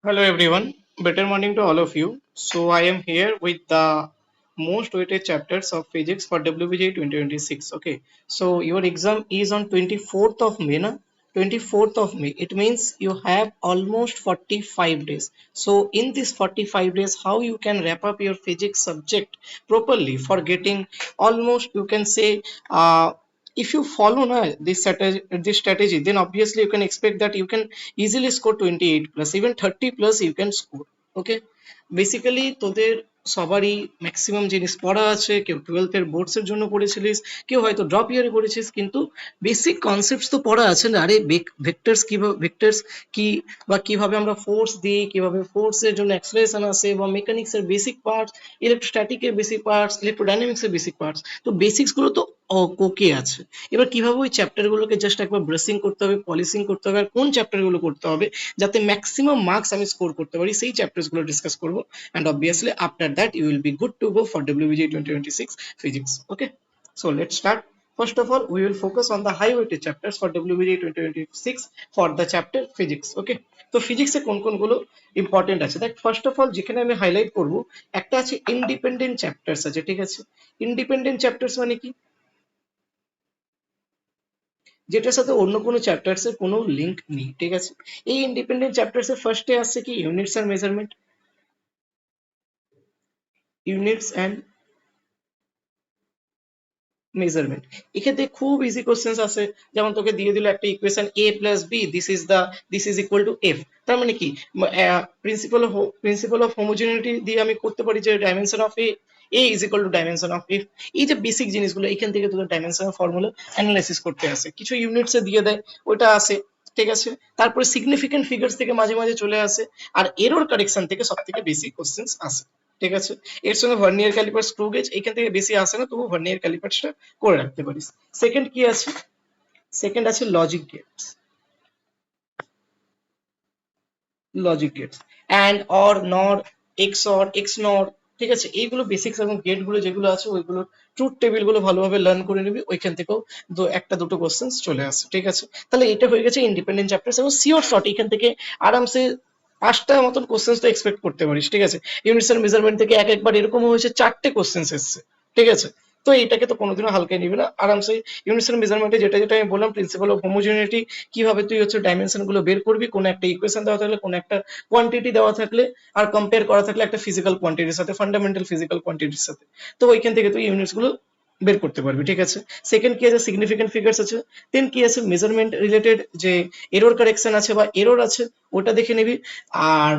Hello everyone, better morning to all of you. So I am here with the most weighted chapters of physics for WBJ 2026. Okay, so your exam is on 24th of May, na? 24th of May. It means you have almost 45 days. So in this 45 days, how you can wrap up your physics subject properly for getting almost, you can say, if you follow this strategy, then obviously you can expect that you can easily score 28 plus, even 30 plus you can score. Okay, basically তোদের সবারই maximum জিনিস পড়া আছে, কেউ 12th এর boards এর জন্য পড়েছিলিস, কেউ হয়তো ড্রপ ইয়ারে পড়েছিস, কিন্তু বেসিক কনসেপ্টস তো পড়া আছে না। আরে ভেক্টরস কিভাবে, ভেক্টরস কি বা কিভাবে আমরা ফোর্স দিই, কিভাবে ফোর্সের জন্য অ্যাক্সেলারেশন আসে, বা মেকানিক্স এর বেসিক পার্টস, ইলেকট্রোস্ট্যাটিক এর বেসিক পার্টস, ইলেকট্রোডাইনামিক্স এর বেসিক পার্টস, তো বেসিক্স গুলো তো ওকে আছে। এবার কিভাবে ওই চ্যাপ্টার গুলোকে জাস্ট একবার ব্রাশিং করতে হবে, পলিশিং করতে হবে, আর কোন চ্যাপ্টার গুলো করতে হবে যাতে ম্যাক্সিমাম মার্কস আমি স্কোর করতে পারি, সেই চ্যাপ্টার্স গুলো ডিসকাস করবো। And obviously after that you will be good to go for WBJ 2026 physics. Okay, so let's start. First of all, we will focus on the high weighted chapters for WBJ 2026 for the chapter physics. Okay, তো ফিজিক্সে কোন কোন গুলো important আছে দেখ। First of all যেখানে আমি highlight করব, একটা আছে ইন্ডিপেন্ডেন্ট চ্যাপ্টার্স আছে, ঠিক আছে। ইন্ডিপেন্ডেন্ট চ্যাপ্টার্স মানে কি, যেটার সাথে অন্য কোনো চ্যাপ্টার্স এর কোনো লিংক নেই, ঠিক আছে। এই ইন্ডিপেন্ডেন্ট চ্যাপ্টার্স এর ফার্স্টে আসছে কি, ইউনিটস আর মেজারমেন্ট, ইউনিটস অ্যান্ড মেজারমেন্ট। এক্ষেত্রে খুব ইজি কোশ্চেন্স আছে, যেমন তোকে দিয়ে দিল একটা equation a plus B, this is equal to F. তার মানে কি, প্রিন্সিপাল অফ হোমোজেনিটি দিয়ে আমি করতে পারি যে dimension of A is equal two dimension of F. এই যে বেসিক জিনিসগুলো, এখান থেকে তোদের ডাইমেনশনের ফর্মুলা অ্যানালাইসিস করতে আসে, কিছু ইউনিটসে দিয়ে দেয়, ওটা আসে, ঠিক আছে। তারপরে সিগনিফিকেন্ট ফিগার্স থেকে মাঝে মাঝে চলে আসে, আর এরর কারেকশন থেকে সব থেকে বেসিক কোশ্চেন্স আসে, ঠিক আছে। এর সঙ্গে ভার্নিয়ার ক্যালিপার, স্ক্রু গেজ এখান থেকে বেশি আসে না, তবু ভার্নিয়ার ক্যালিপারটা করে রাখতে পারিস। সেকেন্ড কি আছে, সেকেন্ড আছে logic gates, logic gates and or nor, X or X nor, ঠিক আছে। এইগুলো বেসিক্স এবং গেট গুলো যেগুলো আছে ওইগুলো ট্রুথ টেবিল গুলো ভালোভাবে লার্ন করে নিবি, ওইখান থেকেও একটা দুটো কোশ্চেন চলে আসে, ঠিক আছে। তাহলে এটা হয়ে গেছে ইন্ডিপেন্ডেন্ট চ্যাপ্টার্স, এবং সিওর শর্ট এখান থেকে আরামসে 5টা মতন কোশ্চেন তো এক্সপেক্ট করতে পারিস, ঠিক আছে। ইউনিটস এন্ড মেজারমেন্ট থেকে একবার এরকম হয়েছে 4টে কোশ্চেন এসছে, ঠিক আছে। তো এইটাকে তো কোনোদিনও হালকায় নিবি না, আরামসে ইউনিটস এন্ড মেজারমেন্টে যেটা যেটা আমি বললাম, প্রিন্সিপাল অফ হোমোজেনিটি, কিভাবে তুই হচ্ছে ডাইমেনশন গুলো বের করবি, কোন একটা ইকুয়েশন দেওয়া থাকলে, কোন একটা কোয়ান্টিটি দেওয়া থাকলে, আর কম্পেয়ার করা থাকলে একটা ফিজিক্যাল কোয়ান্টিটির সাথে, ফান্ডামেন্টাল ফিজিক্যাল কোয়ান্টিটির সাথে, তো ওইখান থেকে তুই ইউনিটস গুলো বের করতে পারবি, ঠিক আছে। সেকেন্ড কি আছে, সিগনিফিকেন্ট ফিগার্স আছে। দেন কি আছে, মেজারমেন্ট রিলেটেড যে এরর কারেকশন আছে বা এরর আছে, ওটা দেখে নিবি। আর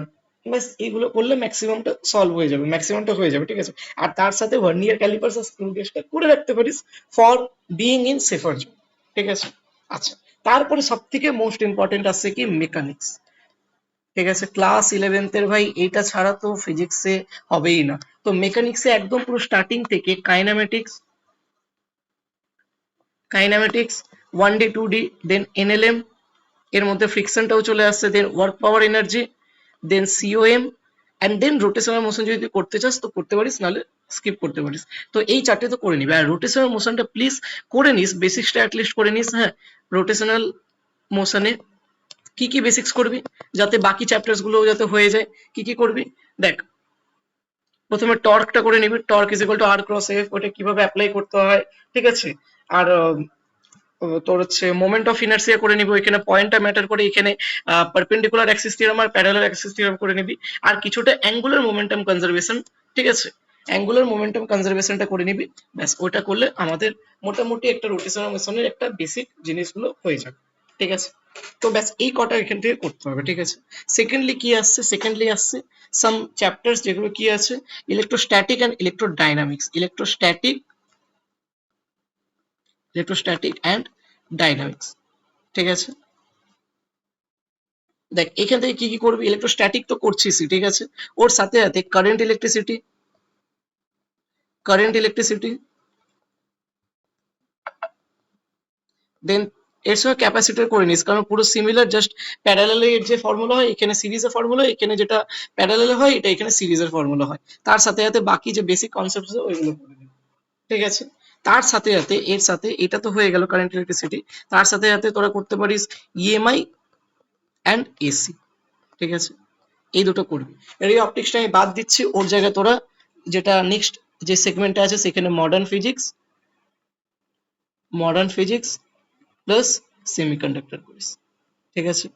ব্যাস এইগুলো করলে ম্যাক্সিমামটা সলভ হয়ে যাবে, ম্যাক্সিমামটা হয়ে যাবে, ঠিক আছে। আর তার সাথে ভার্নিয়ার ক্যালিপার্স আর স্ক্রু গেজটা করে রাখতে পারিস for being in safer zone, ঠিক আছে। আচ্ছা, তারপরে সব থেকে মোস্ট ইম্পর্টেন্ট আছে কি, মেকানিক্স, ঠিক আছে। ক্লাস 11th এর ভাই এইটা ছাড়া তো ফিজিক্সে হবেই না। তো মেকানিক্সে একদম পুরো স্টার্টিং থেকে কাইনামেটিক্স, কাইনামেটিক্স 1D 2D, দেন এনএলএম, এর মধ্যে ফ্রিকশনটাও চলে আসছে, then work power energy, then COM, and then rotational motion যদি তুই করতে চাস তো করতে পারিস, নাহলে স্কিপ করতে পারিস। তো এই চারটে তো করে নিবি, আর রোটেশনাল মোশনটা প্লিজ করে নিস, বেসিক্সটা অ্যাটলিস্ট করে নিস। হ্যাঁ, রোটেশনাল মোশনে কি কি বেসিক্স করবি, যাতে বাকি চ্যাপ্টার্স গুলো যাতে হয়ে যায়। কি কি করবি দেখ, প্রথমে টর্কটা করে নিবি, torque is equal to R cross F, ওটা কিভাবে অ্যাপ্লাই করতে হয়, ঠিক আছে। আর তোর হচ্ছে মোমেন্ট অফ ইনার্সিয়া করে নিবি, ওইখানে পয়েন্টটা ম্যাটার করে, এখানে perpendicular Axis theorem are parallel Axis theorem করে নিবি। আর কিছুটা অ্যাঙ্গুলার মোমেন্টাম কনজারভেশন, ঠিক আছে, অ্যাঙ্গুলার মোমেন্টাম কনজারভেশনটা করে নিবি। ব্যাস, ওটা করলে আমাদের মোটামুটি একটা রোটেশনাল মোশনের একটা বেসিক জিনিসগুলো হয়ে যাবে, ঠিক আছে। তো ব্যাস এই কটা এখান থেকে করতে হবে, ঠিক আছে। সেকেন্ডলি কি আসছে, সেকেন্ডলি আসছে সাম চ্যাপ্টার্স যেগুলো কি আছে, electrostatic and electrodynamics, electrostatic and dynamics, ঠিক আছে। দেখ এখান থেকে কি কি করবি, ইলেকট্রোস্ট্যাটিক তো করছিসই, ঠিক আছে। ওর সাথে সাথে কারেন্ট ইলেকট্রিসিটি, দেন এর সঙ্গে ক্যাপাসিটর করে নিস, কারণ পুরো সিমিলার, জাস্ট প্যারালালে এর যে ফর্মুলা হয় এখানে সিরিজের ফর্মুলা, এখানে যেটা প্যারালালে হয় এটা এখানে সিরিজের ফর্মুলা হয়। তার সাথে সাথে বাকি যে বেসিক কনসেপ্ট আছে ওইগুলো করে নিবি, ঠিক আছে। তার সাথে সাথে এর সাথে এটা তো হয়ে গেল কারেন্ট ইলেকট্রিসিটি, তার সাথে সাথে তোরা করতে পারিস ইএমআই অ্যান্ড এসি, ঠিক আছে। এই দুটো করবি। রে অপটিক্সটা আমি বাদ দিচ্ছি, ওর জায়গায় তোরা যেটা নেক্সট যে সেগমেন্টে আছে সেখানে মডার্ন ফিজিক্স প্লাস সেমিকন্ডাক্টর করিস, ঠিক আছে?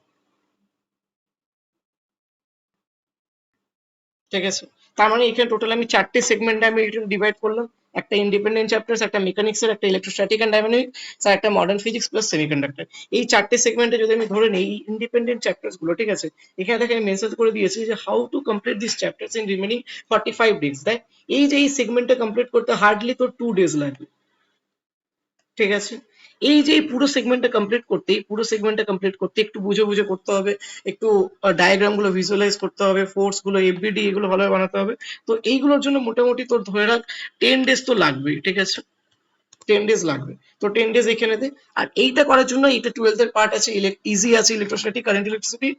ঠিক আছে, তার মানে এখানে টোটাল আমি চারটে সেগমেন্টে আমি ডিভাইড করলাম, একটা ইন্ডিপেন্ডেন্ট চ্যাপ্টার্স, একটা মেকানিক্স এর, একটা ইলেকট্রোস্ট্যাটিক এন্ড ডাইনামিক্স, আর একটা মডার্ন ফিজিক্স প্লাস সেমিকন্ডাক্টর। এই চারটে সেগমেন্টে যদি আমি ধরে নিই ইন্ডিপেন্ডেন্ট চ্যাপ্টার্স গুলো, ঠিক আছে, এখানে দেখে আমি মেসেজ করে দিয়েছি যে how to complete this chapters in remaining 45 days. দেখ এই যে এই সেগমেন্টটা কমপ্লিট করতে হার্ডলি তোর 2 ডেজ লাগবে, ঠিক আছে? এই যে এই পুরো সেগমেন্টটা কমপ্লিট করতে একটু বুঝে বুঝে করতে হবে, একটু ডায়াগ্রাম গুলো ভিজুয়ালাইজ করতে হবে, ফোর্স গুলো, এফবিডি এগুলো ভালোভাবে বানাতে হবে। তো এইগুলোর জন্য মোটামুটি তোর ধরে রাখ 10 ডেজ তো লাগবেই, ঠিক আছে? 10 ডেজ লাগবে। তো 10 ডেজ এখানে দে। আর এইটা করার জন্য এটা 12th এর পার্ট আছে, ইজি আছে, electrostatic, current, electricity,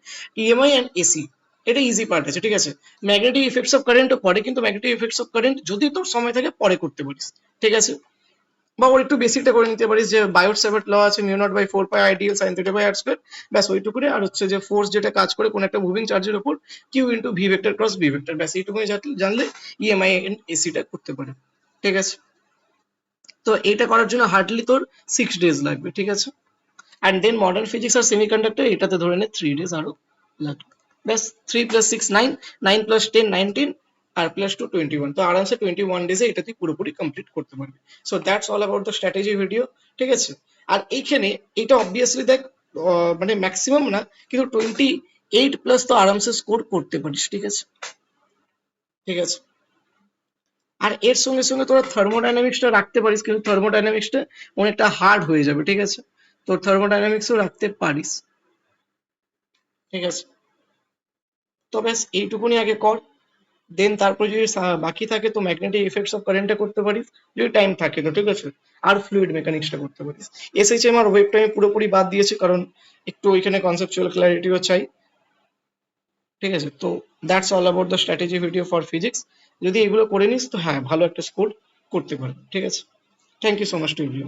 EMI and AC. এটা ইজি পার্ট আছে, ঠিক আছে? ম্যাগনেটিক ইফেক্টস অফ কারেন্টও পরে, কিন্তু ম্যাগনেটিক ইফেক্টস অফ কারেন্ট যদি তোর সময় থাকে পরে করতে পারিস, ঠিক আছে? বা ওর একটু বেসিকটা করে নিতে পারিস যে বায়োট সেভার্ট ল আছে mu naught by 4 pi ideal sine theta by R square, ব্যাস ওইটুকুনি। আর হচ্ছে যে ফোর্স যেটা কাজ করে কোন একটা মুভিং চার্জের উপর, Q into V vector cross B vector, ব্যাস এইটুকুনি জানলে ইএমআই এন্ড এসিটা করতে পারে, ঠিক আছে? তো এটা করার জন্য হার্ডলি তোর 6 ডেজ লাগবে, ঠিক আছে? অ্যান্ড দেন মডার্ন ফিজিক্স আর সেমিকন্ডাক্টর এটাতে ধরে নে 3 ডেজ আরো লাগবে, ব্যাস 3 + 6 9, 9 + 10 19, আর +2 21, তো আরামসে 21 ডেজে এটা তুই পুরোপুরি কমপ্লিট করতে পারবি। So that's all about the strategy video, ঠিক আছে? আর এইখানে এটা অবভিয়াসলি দেখ মানে ম্যাক্সিমাম না, কিন্তু 28+ তো আরামসে স্কোর করতে পারিস, ঠিক আছে? ঠিক আছে, আর এর সঙ্গে সঙ্গে তোরা থার্মোডাইনামিক্সটা রাখতে পারিস, কিন্তু থার্মোডাইনামিক্সটা অনেকটা হার্ড হয়ে যাবে, ঠিক আছে? তোর থার্মোডাইনামিক্সও রাখতে পারিস, ঠিক আছে? তো ব্যাস এইটুকুনি আগে কর, দেন তারপরে যদি বাকি থাকে তো ম্যাগনেটিক ইফেক্টস অফ কারেন্টটা করতে পারিস, যদি টাইম থাকে তো, ঠিক আছে? আর ফ্লুইড মেকানিক্সটা করতে পারিস। এসএইচএম আর ওয়েবটা আমি পুরোপুরি বাদ দিয়েছি, কারণ একটু ওইখানে কনসেপচুয়াল ক্ল্যারিটিও চাই, ঠিক আছে? তো that's all about the strategy video for physics. যদি এগুলো করে নিস তো হ্যাঁ ভালো একটা স্কোর করতে পারবি, ঠিক আছে? Thank you so much to you.